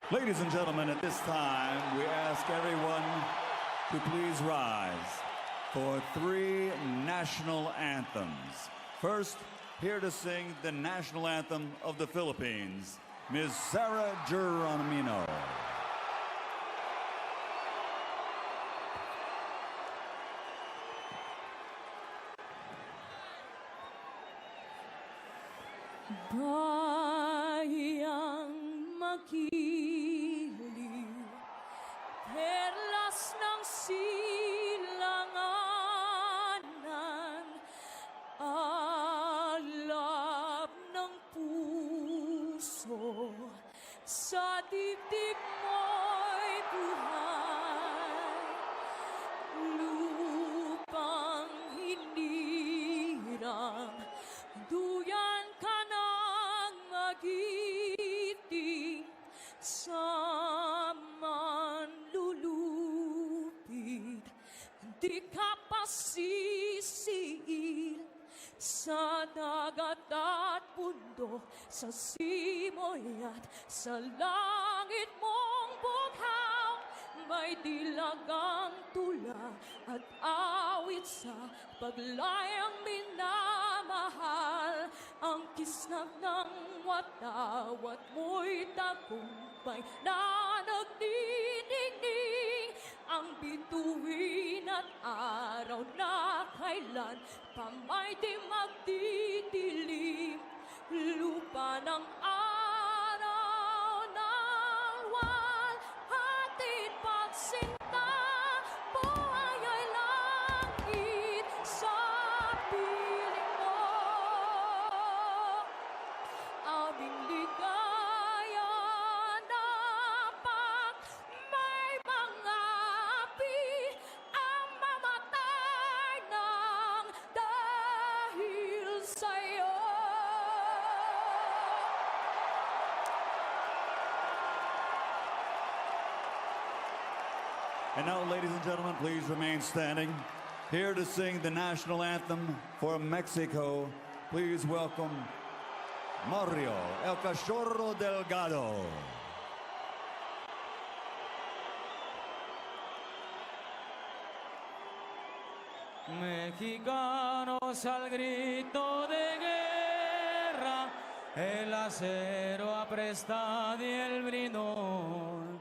Ladies and gentlemen, at this time, we ask everyone to please rise for 3 national anthems. First, here to sing the national anthem of the Philippines, Ms. Sarah Geronimo. Bayang magiliw, perlas ng silanganan, alab ng puso, sa dibdib mo'y buhay, lupang hinirang, duyan ka ng magiting, sa manlulupit, di ka pasisiil, sa dagat at bundok, sa simoy at sa langit mong bughaw, may dilagang tula at awit sa paglayang minamahal, ang kisnag ng watawat mo'y tagumpay na nagdidingding, ang bituin at araw na kailan pa may di magdidilim, lupa ng araw ng walhating pagsinta, buhay ay langit sa piling mo, aming ligaya dapat may mga api ang mamatay ng dahil sa'yo. And now, ladies and gentlemen, please remain standing. Here to sing the national anthem for Mexico, please welcome Mario El Cachorro Delgado. Mexicanos al grito de guerra, el acero apresta y el brinón,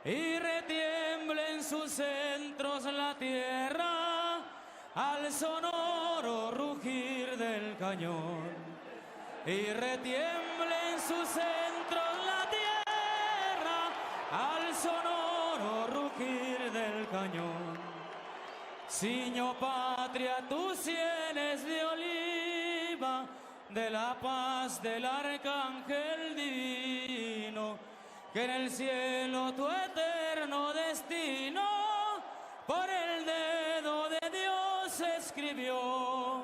y retiembla en sus centros la tierra al sonoro rugir del cañón, y retiembla en sus centros la tierra al sonoro rugir del cañón. Ciño patria, tus sienes de oliva, de la paz del arcángel divino, que en el cielo tu eterno destino por el dedo de Dios escribió.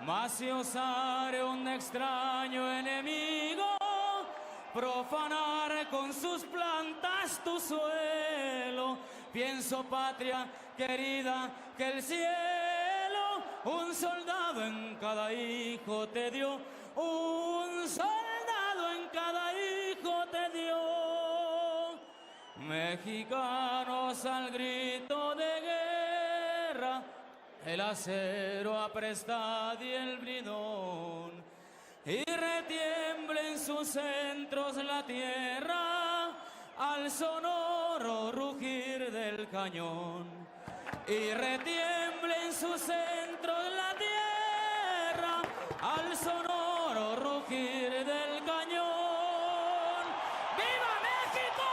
Mas si osare un extraño enemigo profanar con sus plantas tu suelo, pienso, patria querida, que el cielo un soldado en cada hijo te dio, un soldado en cada hijo te dio. Mexicanos al grito de guerra, el acero apresta y el bridón, y retiembla en sus centros la tierra al sonoro rugir del cañón, y retiembla en sus centros la tierra al sonoro rugir del cañón. ¡Viva México!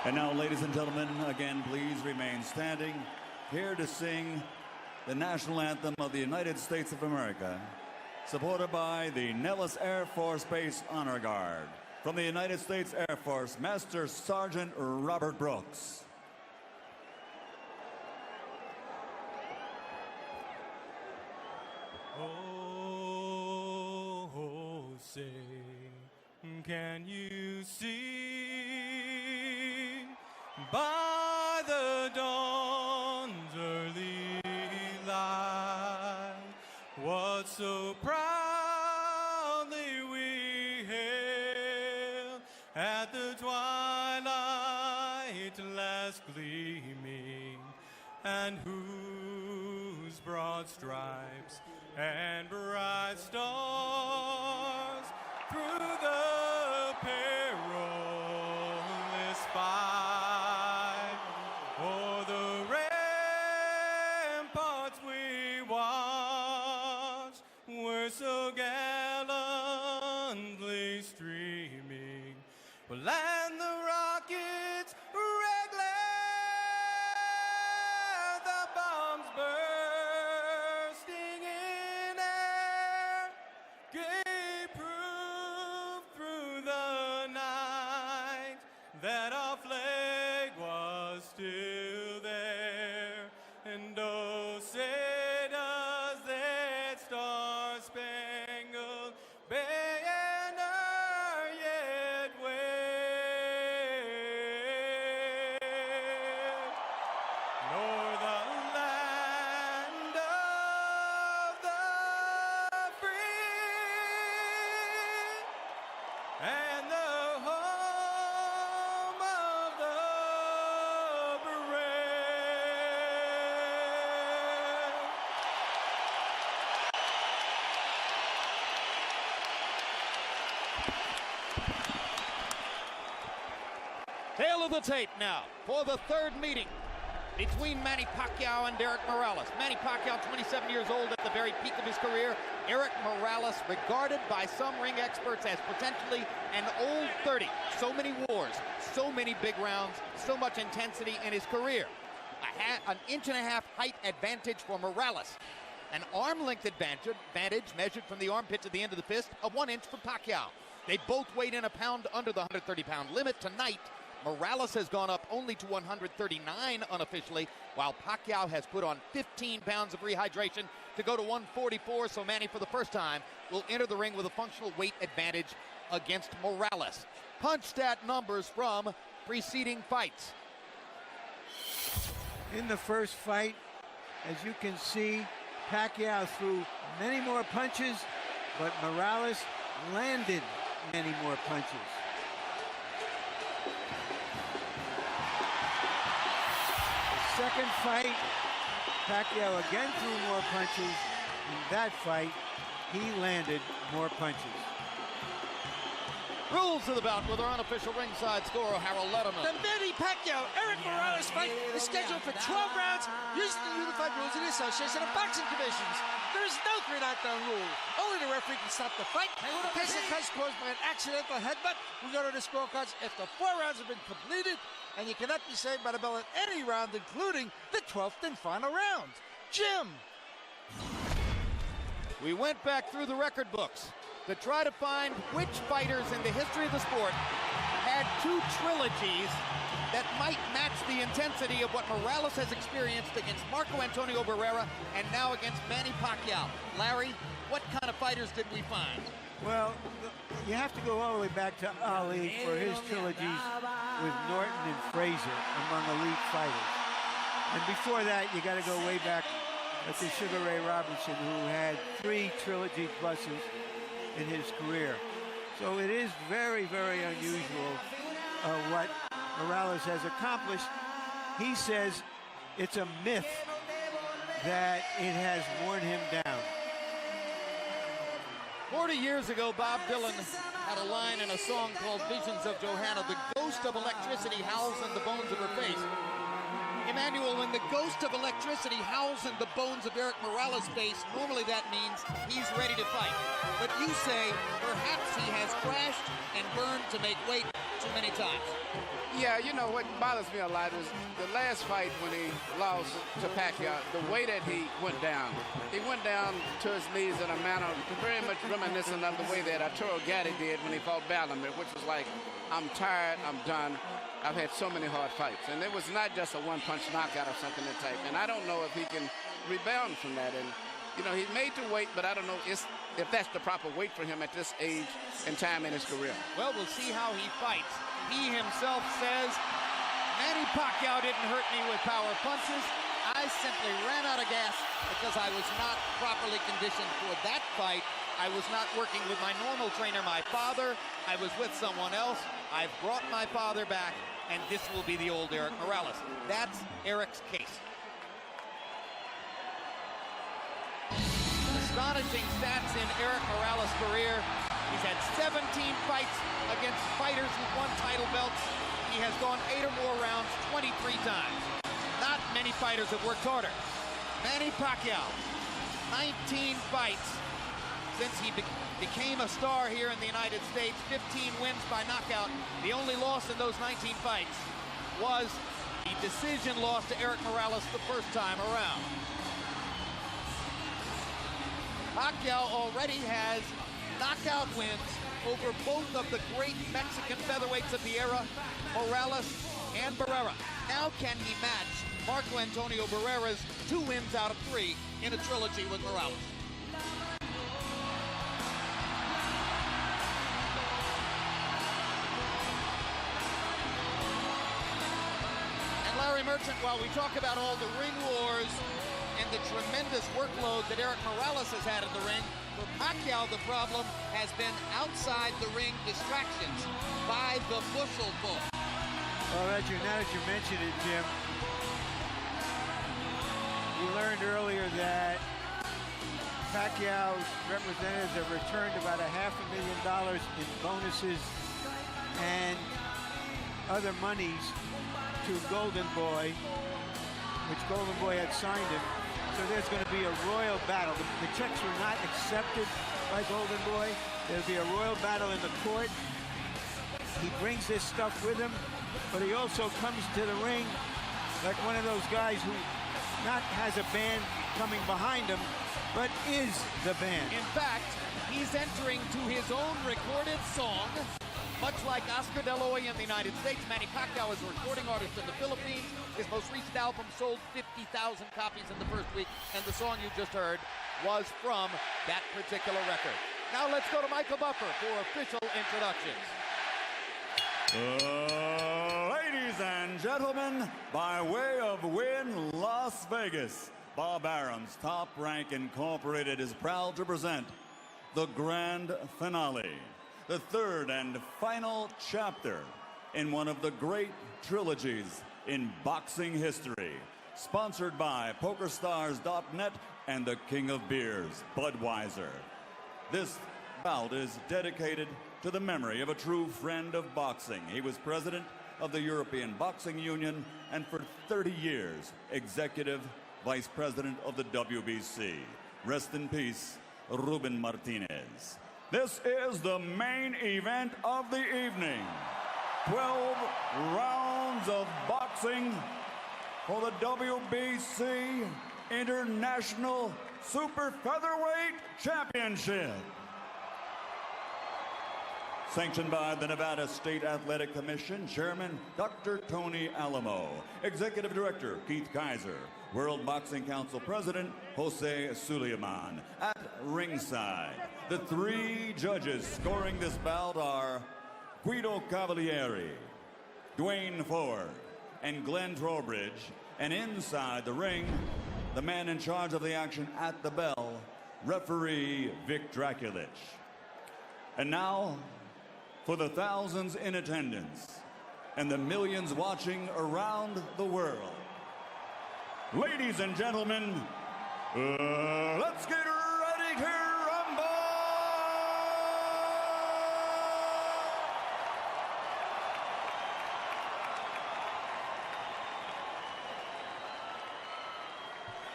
And now, ladies and gentlemen, again, please remain standing. Here to sing the national anthem of the United States of America, supported by the Nellis Air Force Base Honor Guard. From the United States Air Force, Master Sergeant Robert Brooks. Oh, say, can you see by the dawn's early what so proudly we hailed at the twilight last gleaming, and whose broad stripes and bright stars through the perilous fight o'er the ramparts we watched were so gallantly streaming, well, and the rockets regular, the bombs bursting in air gave proof through the night that our flag was still there. And oh, say does that star-spangled banner yet wave, nor the land of the free and the home of the brave. Tail of the tape now for the third meeting between Manny Pacquiao and Érik Morales. Manny Pacquiao, 27 years old at the very peak of his career. Érik Morales, regarded by some ring experts as potentially an old 30. So many wars, so many big rounds, so much intensity in his career. An inch-and-a-half height advantage for Morales. An arm-length advantage measured from the armpit to the end of the fist of 1 inch for Pacquiao. They both weighed in a pound under the 130-pound limit tonight. Morales has gone up only to 139 unofficially, while Pacquiao has put on 15 pounds of rehydration to go to 144, so Manny, for the first time, will enter the ring with a functional weight advantage against Morales. Punch stat numbers from preceding fights. In the first fight, as you can see, Pacquiao threw many more punches, but Morales landed many more punches. The second fight, Pacquiao again threw more punches. In that fight, he landed more punches. Rules of the bout with our unofficial ringside scorer, Harold Letterman. The Manny Pacquiao-Érik Morales fight is scheduled for 12 rounds using the unified rules of the Association of Boxing Commissions. There is no 3 knockdown rule. Only the referee can stop the fight. In case of cuts caused by an accidental headbutt, we go to the scorecards after 4 rounds have been completed, and you cannot be saved by the bell at any round, including the 12th and final round. Jim. We went back through the record books to try to find which fighters in the history of the sport had 2 trilogies that might match the intensity of what Morales has experienced against Marco Antonio Barrera and now against Manny Pacquiao. Larry, what kind of fighters did we find? Well, you have to go all the way back to Ali for his trilogies with Norton and Frazier among elite fighters. And before that, you got to go way back to Sugar Ray Robinson, who had 3 trilogy pluses in his career. So it is very, very unusual what Morales has accomplished. He says it's a myth that it has worn him down. 40 years ago, Bob Dylan had a line in a song called Visions of Johanna. The ghost of electricity howls in the bones of her face. Emmanuel, when the ghost of electricity howls in the bones of Érik Morales' face, normally that means he's ready to fight. But you say perhaps he has crashed and burned to make weight too many times. Yeah, you know, what bothers me a lot is the last fight when he lost to Pacquiao, the way that he went down. He went down to his knees in a manner very much reminiscent of the way that Arturo Gatti did when he fought Bellamir, which was like, I'm tired, I'm done. I've had so many hard fights. And it was not just a one-punch knockout or something that type. And I don't know if he can rebound from that. And, you know, he's made to weight, but I don't know if that's the proper weight for him at this age and time in his career. Well, we'll see how he fights. He himself says, Manny Pacquiao didn't hurt me with power punches. I I simply ran out of gas because I was not properly conditioned for that fight. I was not working with my normal trainer, my father. I was with someone else. I've brought my father back, and this will be the old Érik Morales. That's Erik's case. Astonishing stats in Érik Morales' career. He's had 17 fights against fighters who've won title belts. He has gone 8 or more rounds 23 times. Not many fighters have worked harder. Manny Pacquiao, 19 fights since he became a star here in the United States, 15 wins by knockout. The only loss in those 19 fights was the decision loss to Érik Morales the first time around. Pacquiao already has knockout wins over both of the great Mexican featherweights of the era, Morales and Barrera. Now can he match Marco Antonio Barrera's 2 wins out of 3 in a trilogy with Morales? And Larry Merchant, while we talk about all the ring wars and the tremendous workload that Érik Morales has had in the ring, for Pacquiao, the problem has been outside the ring distractions by the bushel bull. Well, now that you mention it, Jim, we learned earlier that Pacquiao's representatives have returned about $500,000 in bonuses and other monies to Golden Boy, which Golden Boy had signed him. So there's going to be a royal battle. The checks were not accepted by Golden Boy. There'll be a royal battle in the court. He brings this stuff with him, but he also comes to the ring like one of those guys who not has a band coming behind him, but is the band. In fact, he's entering to his own recorded song, much like Oscar De La Hoya in the United States. Manny Pacquiao is a recording artist in the Philippines. His most recent album sold 50,000 copies in the first week, and the song you just heard was from that particular record. Now let's go to Michael Buffer for official introductions. Ladies and gentlemen, by way of Wynn, Las Vegas, Bob Arum's Top Rank Incorporated is proud to present the grand finale, the third and final chapter in one of the great trilogies in boxing history, sponsored by PokerStars.net and the King of Beers, Budweiser. This bout is dedicated to the memory of a true friend of boxing. He was president of the European Boxing Union and for 30 years, executive vice president of the WBC. Rest in peace, Ruben Martinez. This is the main event of the evening. 12 rounds of boxing for the WBC International Super Featherweight Championship. Sanctioned by the Nevada State Athletic Commission, Chairman Dr. Tony Alamo, Executive Director Keith Kaiser, World Boxing Council President Jose Suleiman. At ringside, the 3 judges scoring this bout are Guido Cavalieri, Dwayne Ford, and Glenn Trowbridge. And inside the ring, the man in charge of the action at the bell, referee Vic Draculich. And now, for the thousands in attendance and the millions watching around the world, ladies and gentlemen, let's get ready to rumble!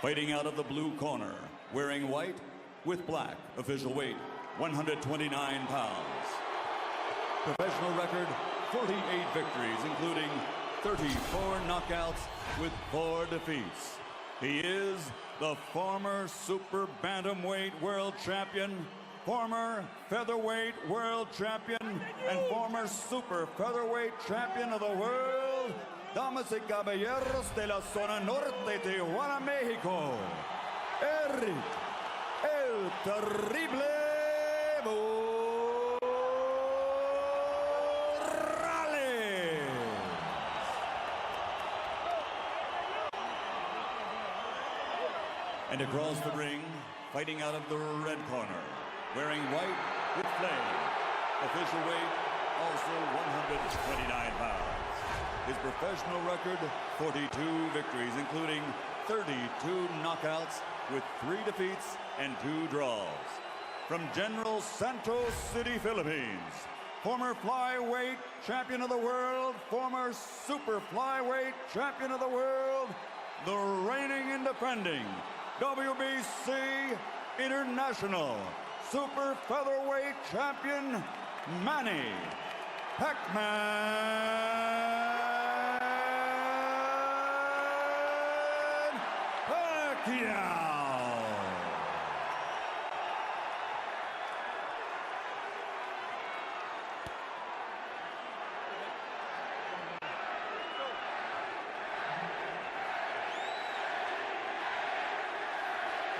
Fighting out of the blue corner, wearing white with black, official weight 129 pounds. Professional record, 48 victories, including 34 knockouts with 4 defeats. He is the former super bantamweight world champion, former featherweight world champion, and former super featherweight champion of the world, damas y caballeros de la zona norte, Tijuana, Mexico, Érik el Terrible Morales. And across the ring, fighting out of the red corner, wearing white with flame, official weight also 129 pounds. His professional record, 42 victories, including 32 knockouts with 3 defeats and 2 draws. From General Santos City, Philippines, former flyweight champion of the world, former super flyweight champion of the world, the reigning and defending WBC International Super Featherweight Champion, Manny Pacquiao.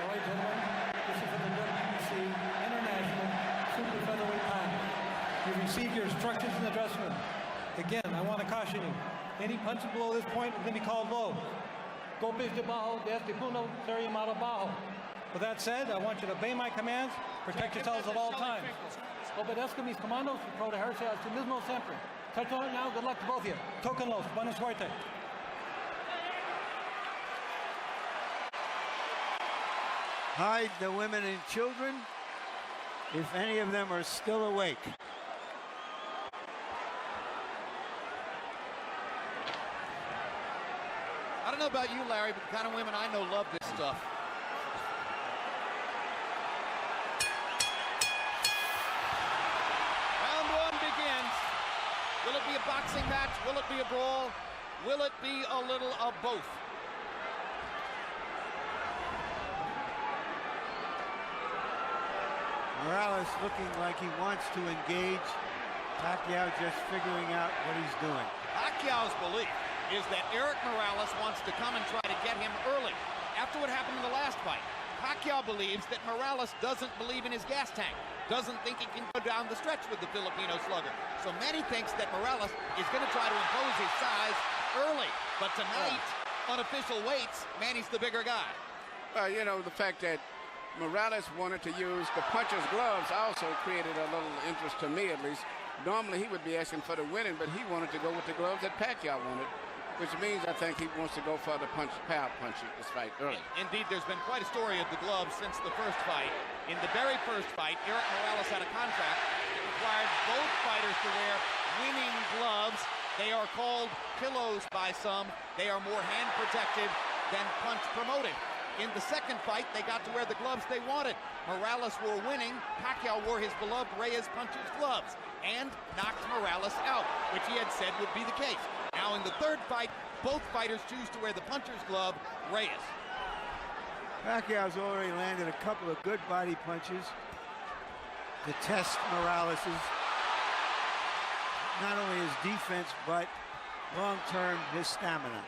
All right, gentlemen, this is for the WBC International Super Featherweight Title. You received your instructions in the dressing room. Again, I want to caution you. Any punches below this point is going to be called low. Golpes debajo de este punto sería llamado bajo. With that said, I want you to obey my commands, protect yourselves at all times. Obedezco mis comandos y protegerse a sí mismo siempre. Touch on it now. Good luck to both of you. Tóquenlos. Buena suerte. Hide the women and children, if any of them are still awake. I don't know about you, Larry, but the kind of women I know love this stuff. Round 1 begins. Will it be a boxing match? Will it be a brawl? Will it be a little of both? Morales looking like he wants to engage. Pacquiao just figuring out what he's doing. Pacquiao's belief is that Érik Morales wants to come and try to get him early. After what happened in the last fight, Pacquiao believes that Morales doesn't believe in his gas tank, doesn't think he can go down the stretch with the Filipino slugger. So Manny thinks that Morales is going to try to impose his size early. But tonight, on official weights, Manny's the bigger guy. You know, the fact that Morales wanted to use the puncher's gloves also created a little interest to me, at least. Normally, he would be asking for the winning, but he wanted to go with the gloves that Pacquiao wanted, which means I think he wants to go for the power punch this fight early. Indeed, there's been quite a story of the gloves since the first fight. In the very first fight, Érik Morales had a contract that required both fighters to wear winning gloves. They are called pillows by some. They are more hand protected than punch promoted. In the second fight, they got to wear the gloves they wanted. Morales wore winning. Pacquiao wore his beloved Reyes puncher's gloves and knocked Morales out, which he had said would be the case. Now in the third fight, both fighters choose to wear the puncher's glove, Reyes. Pacquiao's already landed a couple of good body punches to test Morales's, not only his defense, but long-term his stamina.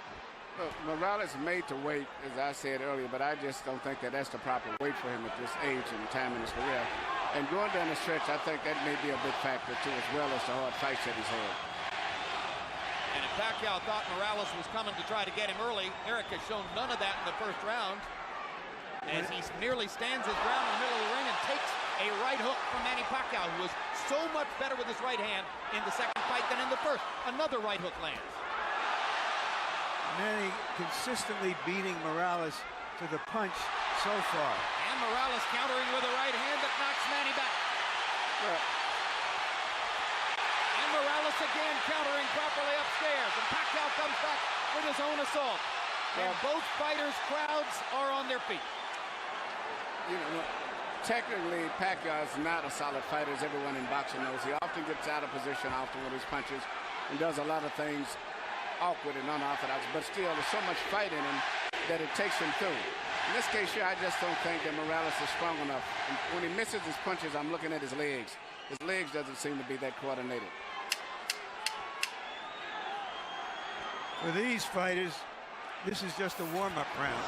Look, Morales made to wait, as I said earlier, but I just don't think that that's the proper weight for him at this age and time in his career. And going down the stretch, I think that may be a big factor, too, as well as the hard fights that he's had. And if Pacquiao thought Morales was coming to try to get him early, Érik has shown none of that in the first round, as he nearly stands his ground in the middle of the ring and takes a right hook from Manny Pacquiao, who was so much better with his right hand in the second fight than in the first. Another right hook lands. Manny consistently beating Morales to the punch so far. And Morales countering with a right hand that knocks Manny back. And Morales again countering properly upstairs. And Pacquiao comes back with his own assault. And both fighters' crowds are on their feet. You know, technically, Pacquiao is not a solid fighter, as everyone in boxing knows. He often gets out of position often with his punches and does a lot of things awkward and unorthodox, but still there's so much fight in him that it takes him through. In this case here, I just don't think that Morales is strong enough. And when he misses his punches, I'm looking at his legs. His legs doesn't seem to be that coordinated. For these fighters, this is just a warm-up round.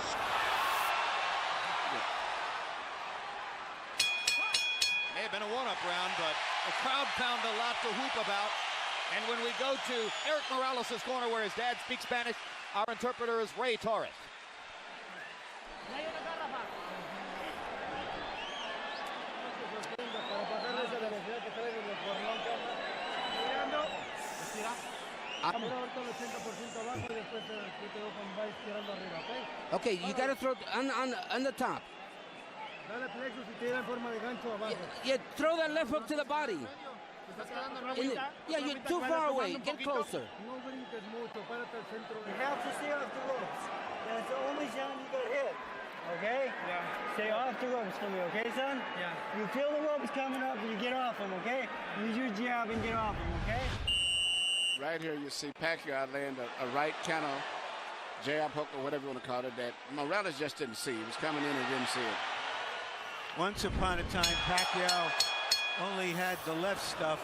May have been a one-up round, but the crowd found a lot to whoop about. And when we go to Érik Morales' corner, where his dad speaks Spanish, our interpreter is Ray Torres. Okay, you got to throw on the top. Yeah, throw that left hook to the body. Yeah, you're too far away. Get closer. You have to stay off the ropes. That's the only sound you got hit. Okay? Yeah. Stay off the ropes for me, okay, son? Yeah. You feel the ropes coming up and you get off them, okay? Use your jab and get off them, okay? Right here, you see Pacquiao land a right kind of jab hook or whatever you want to call it that Morales just didn't see. He was coming in and didn't see it. Once upon a time, Pacquiao only had the left stuff.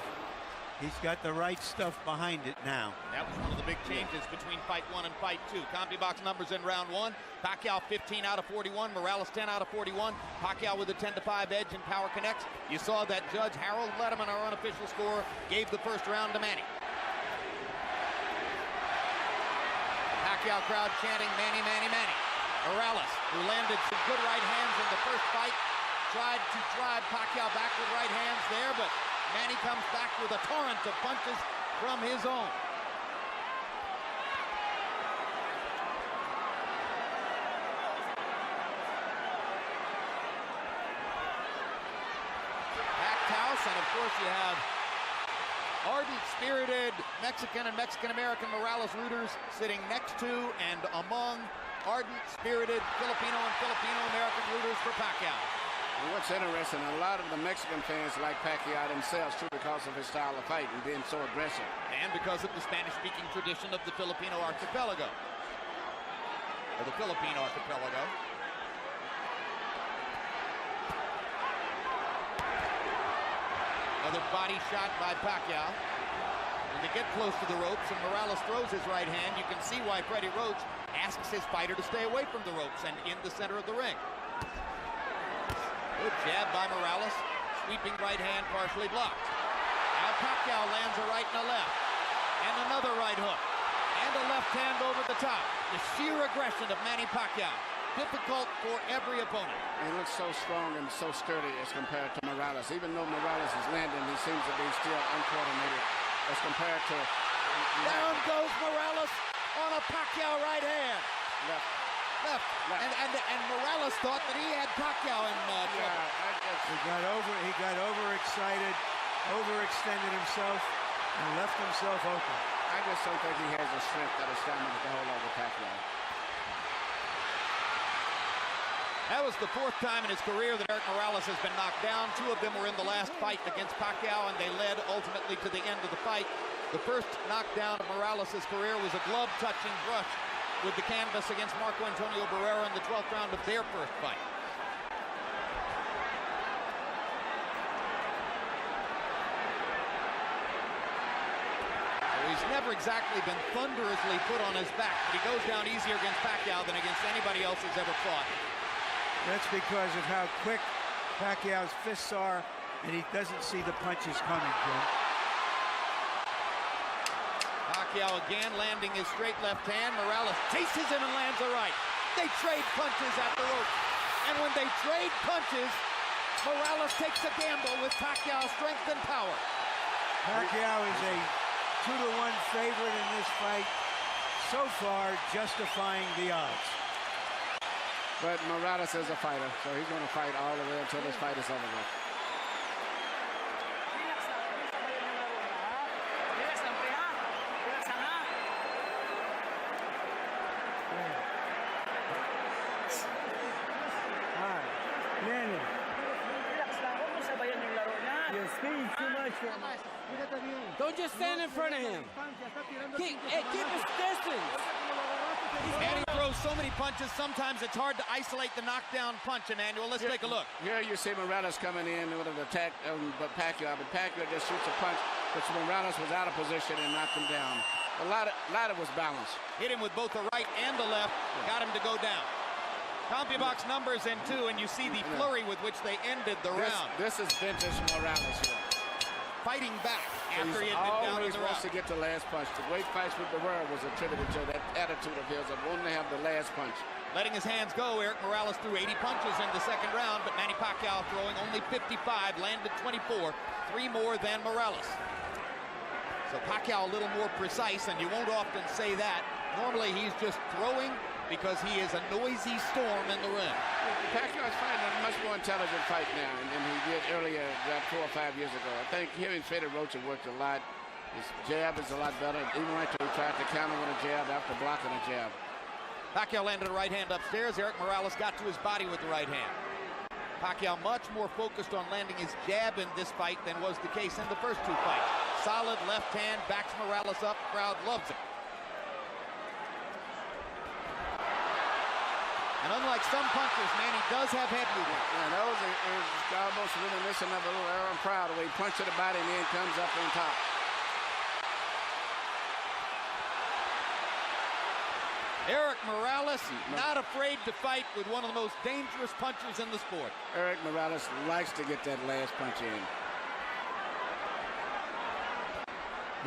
He's got the right stuff behind it now. That was one of the big changes between fight 1 and fight 2. CompuBox numbers in round 1. Pacquiao 15 out of 41, Morales 10 out of 41. Pacquiao with a 10-5 edge in power connects. You saw that Judge Harold Letterman, our unofficial scorer, gave the first round to Manny. Pacquiao crowd chanting Manny, Manny, Manny. Morales, who landed some good right hands in the first fight, tried to drive Pacquiao back with right hands there, but Manny comes back with a torrent of punches from his own. Packed house, and of course you have ardent, spirited Mexican and Mexican-American Morales rooters sitting next to and among ardent, spirited Filipino and Filipino-American rooters for Pacquiao. And what's interesting, a lot of the Mexican fans like Pacquiao themselves too because of his style of fight and being so aggressive. And because of the Spanish-speaking tradition of the Filipino archipelago. Or the Philippine archipelago. Another body shot by Pacquiao. When they get close to the ropes and Morales throws his right hand, you can see why Freddie Roach asks his fighter to stay away from the ropes and in the center of the ring. Good jab by Morales. Sweeping right hand partially blocked. Now Pacquiao lands a right and a left. And another right hook. And a left hand over the top. The sheer aggression of Manny Pacquiao. Difficult for every opponent. He looks so strong and so sturdy as compared to Morales. Even though Morales is landing, he seems to be still uncoordinated as compared to... Down goes Morales on a Pacquiao right hand. Left. And Morales thought that he had Pacquiao in trouble. He got overexcited, overextended himself, and left himself open. I just don't think he has the strength or the stamina to hold over Pacquiao. That was the 4th time in his career that Érik Morales has been knocked down. 2 of them were in the last fight against Pacquiao, and they led ultimately to the end of the fight. The first knockdown of Morales' career was a glove-touching brush with the canvas against Marco Antonio Barrera in the 12th round of their first fight. So he's never exactly been thunderously put on his back, but he goes down easier against Pacquiao than against anybody else he's ever fought. That's because of how quick Pacquiao's fists are, and he doesn't see the punches coming, Jim. Pacquiao again landing his straight left hand. Morales chases him and lands a right. They trade punches at the rope. And when they trade punches, Morales takes a gamble with Pacquiao's strength and power. Pacquiao is a 2-to-1 favorite in this fight. So far, justifying the odds. But Morales is a fighter, so he's going to fight all the way until this fight is over with. Don't just stand in front of him. Keep his distance. Manny throws so many punches, sometimes it's hard to isolate the knockdown punch, Emmanuel. Let's take a look. Here you see Morales coming in with an attack, but Pacquiao just shoots a punch, which Morales was out of position and knocked him down. A lot of was balanced. Hit him with both the right and the left, got him to go down. CompuBox numbers in 2, and you see the flurry with which they ended the round. This is vintage Morales here. Fighting back after he had been down in the round. He's always wants to get the last punch. The great fights with Barrera was attributed to that attitude of his of wanting to have the last punch. Letting his hands go, Érik Morales threw 80 punches in the second round, but Manny Pacquiao throwing only 55, landed 24, 3 more than Morales. So Pacquiao a little more precise, and you won't often say that. Normally he's just throwing because he is a noisy storm in the ring. Pacquiao is fighting a much more intelligent fight now than he did earlier, about 4 or 5 years ago. I think him and Freddie Roach have worked a lot. His jab is a lot better. Even right there, he tried to counter with a jab after blocking a jab. Pacquiao landed a right hand upstairs. Érik Morales got to his body with the right hand. Pacquiao much more focused on landing his jab in this fight than was the case in the first 2 fights. Solid left hand, backs Morales up. Crowd loves it. And unlike some punchers, Manny does have head movement. Yeah, those is almost reminiscent of a little Aaron Proud, where he punched to the body and then comes up on top. Érik Morales not afraid to fight with one of the most dangerous punchers in the sport. Érik Morales likes to get that last punch in.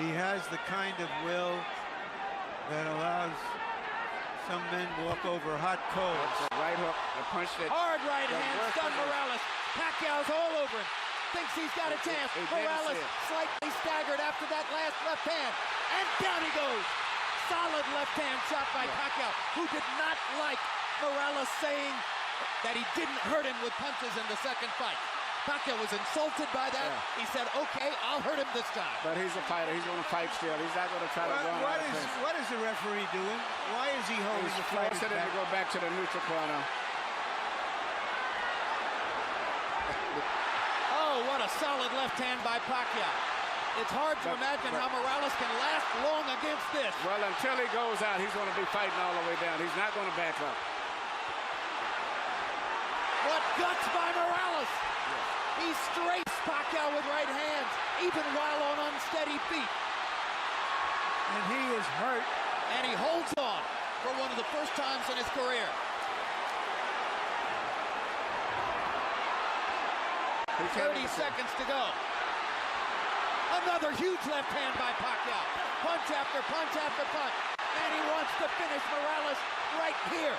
He has the kind of will that allows some men walk over hot coals. That's a right hook, a punch that... Hard right hand, stunned Morales. Pacquiao's all over him. Thinks he's got a chance. Morales slightly staggered after that last left hand. And down he goes. Solid left hand shot by Pacquiao, who did not like Morales saying that he didn't hurt him with punches in the second fight. Pacquiao was insulted by that. Yeah. He said, okay, I'll hurt him this time. But he's a fighter. He's going to fight still. He's not going to try to run out of pace. What is the referee doing? Why is he holding the fight? He's forcing him to go back to the neutral corner. Oh, what a solid left hand by Pacquiao. It's hard to imagine how Morales can last long against this. Well, until he goes out, he's going to be fighting all the way down. He's not going to back up. What guts by Morales! He strafes Pacquiao with right hands, even while on unsteady feet. And he is hurt. And he holds on for one of the first times in his career. 30 seconds to go. Another huge left hand by Pacquiao. Punch after punch after punch. And he wants to finish Morales right here.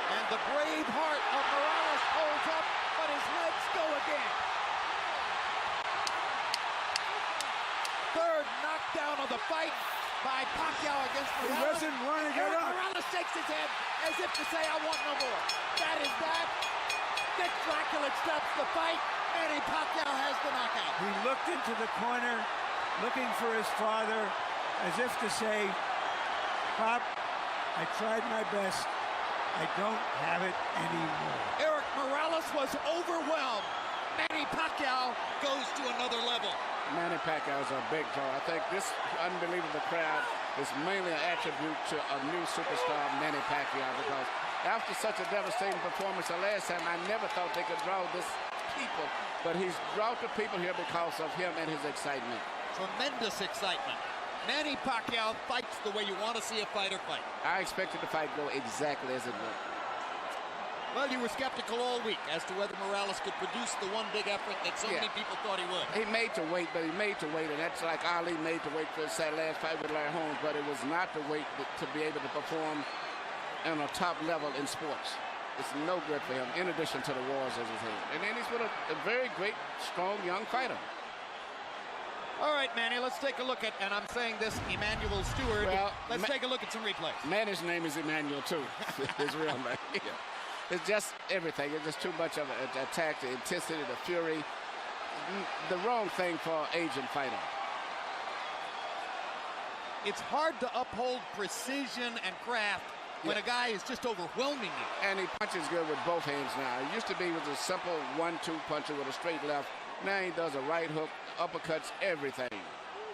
And the brave heart of Morales holds up, but his legs go again. Third knockdown of the fight by Pacquiao against Morales. He doesn't want to get up. Morales shakes his head as if to say, I want no more. That is that. Dick Dracula stops the fight. Manny Pacquiao has the knockout. He looked into the corner, looking for his father, as if to say, Pop, I tried my best. I don't have it anymore. Érik Morales was overwhelmed. Manny Pacquiao goes to another level. Manny Pacquiao is a big draw. I think this unbelievable crowd is mainly an attribute to a new superstar, Manny Pacquiao, because after such a devastating performance the last time, I never thought they could draw this people, but he's brought the people here because of him and his excitement. Tremendous excitement. Manny Pacquiao fights the way you want to see a fighter fight. I expected the fight to go exactly as it went. Well, you were skeptical all week as to whether Morales could produce the one big effort that so many people thought he would. He made to wait, but he made to wait, and that's like Ali made to wait for his last fight with Larry Holmes, but it was not to wait to be able to perform on a top level in sports. It's no good for him, in addition to the wars as he's had. And then he's with a very great, strong, young fighter. All right, Manny, let's take a look at, and I'm saying this, Emmanuel Stewart. Well, let's take a look at some replays. Manny's name is Emmanuel, too. His real name. Yeah. It's just everything. It's just too much of an attack, the intensity, the fury. The wrong thing for an aging fighter. It's hard to uphold precision and craft when a guy is just overwhelming you. And he punches good with both hands now. It used to be with a simple 1-2 puncher with a straight left. Now he does a right hook, uppercuts, everything.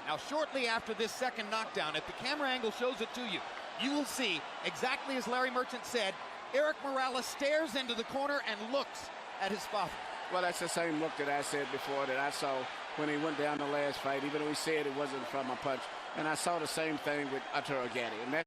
Now, shortly after this second knockdown, if the camera angle shows it to you, you will see, exactly as Larry Merchant said, Érik Morales stares into the corner and looks at his father. Well, that's the same look that I said before that I saw when he went down the last fight, even though he said it wasn't from a punch. And I saw the same thing with Arturo Gatti. And